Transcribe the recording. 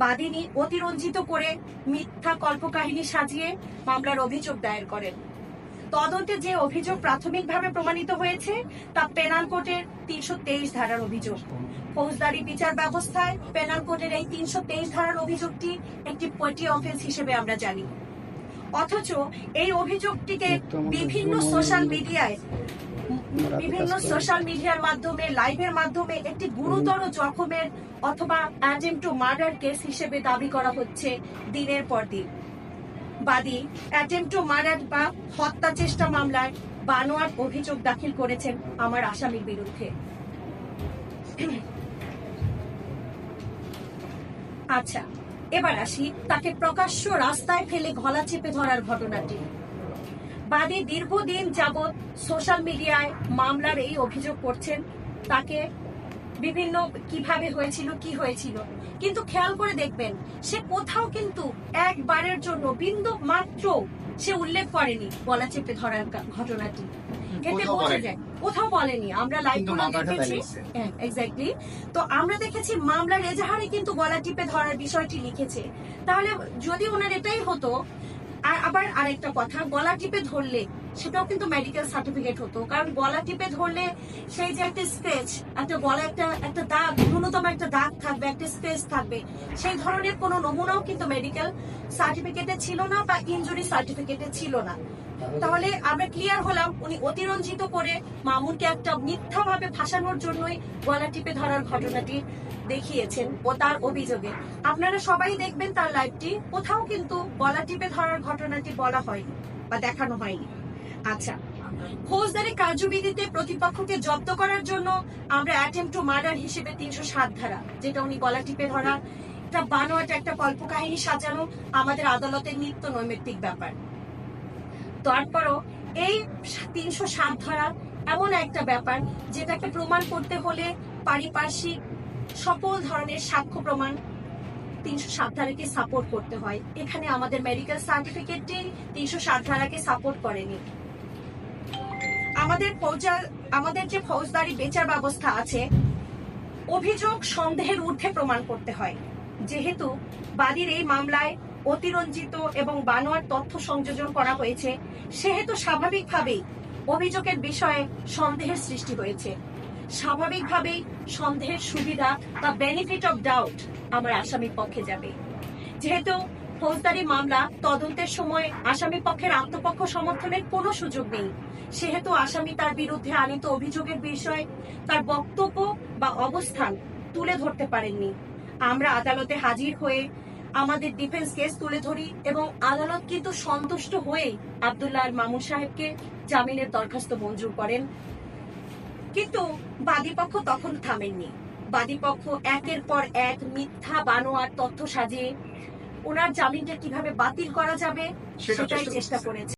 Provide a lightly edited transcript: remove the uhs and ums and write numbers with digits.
বাদীনি অতিরঞ্জিত করে মিথ্যা কল্পকাহিনী সাজিয়ে মামলার অভিযোগ দায়ের করেন। তদন্তে যে অভিযোগ প্রাথমিকভাবে প্রমাণিত হয়েছে তা পেনাল কোডের ৩২৩ ধারার অভিযোগ। ফৌজদারি বিচার ব্যবস্থায় পেনাল কোডের এই ৩২৩ ধারার অভিযোগটি একটি পেটি অফেন্স হিসেবে আমরা জানি। অথচ এই অভিযোগটিকে বিভিন্ন সোশ্যাল মিডিয়ার মাধ্যমে, লাইভের মাধ্যমে একটি গুরুতর জখমের অথবা অ্যাটেম্পট টু মার্ডার কেস হিসেবে দাবি করা হচ্ছে দিনের পর দিন। বাদী অ্যাটেম্পট টু মার্ডার বা হত্যা চেষ্টা মামলায় বানোয়াট অভিযোগ দাখিল করেছেন আমার আসামির বিরুদ্ধে। আচ্ছা, এবার আসি তাকে প্রকাশ্য রাস্তায় ফেলে গলা চেপে ধরার ঘটনাটি। বাদী দীর্ঘদিন যাবৎ সোশ্যাল মিডিয়ায় মামলার এই অভিযোগ করছেন, তাকে বিভিন্ন কিভাবে হয়েছিল, কি হয়েছিল, কিন্তু খেয়াল করে দেখবেন সে কোথাও কিন্তু একবারের জন্য বিন্দু মাত্র সে উল্লেখ করেনি গলা চেপে ধরার ঘটনাটি। এতে বোঝা যায় কোথাও বলেনি। আমরা লাইভ দেখেছি, এক্স্যাক্টলি। তো আমরা দেখেছি মামলার এজাহারে কিন্তু গলা টিপে ধরার বিষয়টি লিখেছে। তাহলে যদি ওনার এটাই হতো, আর আবার আরেকটা কথা, গলা টিপে ধরলে সেটাও কিন্তু মেডিকেল সার্টিফিকেট হতো, কারণ গলা টিপে ধরলে সেই যে একটা স্ক্র্যাচ, একটা গলা একটা দাগ, ন্যূনতম একটা দাগ থাকবে, একটা স্ক্র্যাচ থাকবে, সেই ধরনের কোনো নমুনাও কিন্তু মেডিকেল সার্টিফিকেটে ছিল না বা ইনজুরি সার্টিফিকেটে ছিল না। তাহলে আমরা ক্লিয়ার হলাম উনি অতিরঞ্জিত করে মামুনকে একটা মিথ্যাভাবে ফাঁসানোর জন্যই গলা টিপে ধরার ঘটনাটি দেখিয়েছেন ও তার অভিযোগে। আপনারা সবাই দেখবেন তার লাইভটি, কোথাও কিন্তু গলা টিপে ধরার ঘটনাটি বলা হয়নি বা দেখানো হয়নি। আচ্ছা, ফৌজদারি কার্যবিধিতে প্রতিপক্ষকে জব্দ করার জন্য আমরা অ্যাটেম্পট টু মার্ডার হিসেবে ৩০৭ ধারা, যেটা উনি গলা টিপে ধরা, এটা বানোয়াট একটা কল্পকাহিনী সাজানো আমাদের আদালতের নিত্য নৈমিত্তিক ব্যাপার। তারপরও এই ৩০৭ ধারা এমন একটা ব্যাপার যেটাকে প্রমাণ করতে হলে পারিপার্শ্বিক সকল ধরনের সাক্ষ্য প্রমাণ ৩০৭ ধারাকে সাপোর্ট করতে হয়। এখানে আমাদের মেডিকেল সার্টিফিকেটটি ৩০৭ ধারাকে সাপোর্ট করেনি। আমাদের যে ফৌজদারি বিচার ব্যবস্থা আছে, অভিযোগ সন্দেহের ঊর্ধ্বে প্রমাণ করতে হয়। যেহেতু বাদীর এই মামলায় অতিরঞ্জিত এবং বানোয়াট তথ্য সংযোজন করা হয়েছে, সেহেতু স্বাভাবিকভাবেই অভিযোগের বিষয়ে সন্দেহের সৃষ্টি হয়েছে। স্বাভাবিকভাবেই সন্দেহের সুবিধা বা বেনিফিট অফ ডাউট আমার আসামির পক্ষে যাবে। যেহেতু ফৌজদারি মামলা তদন্তের সময় আসামি পক্ষের আত্মপক্ষ সমর্থনের কোনো সুযোগ নেই, সেহেতু আসামি তার বিরুদ্ধে আনিত অভিযোগের বিষয়ে তার বক্তব্য বা অবস্থান তুলে ধরতে পারেননি। আমরা আদালতে হাজির হয়ে আমাদের ডিফেন্স কেস তুলে ধরি এবং আদালত কিন্তু সন্তুষ্ট হয়ে আব্দুল্লাহ মামুন সাহেবকে জামিনের দরখাস্ত মঞ্জুর করেন। কিন্তু বাদীপক্ষ তখন থামেননি। বাদীপক্ষ একের পর এক মিথ্যা বানোয়াট তথ্য সাজিয়ে ওনার জামিনটা কিভাবে বাতিল করা যাবে সেটাই চেষ্টা করেছে।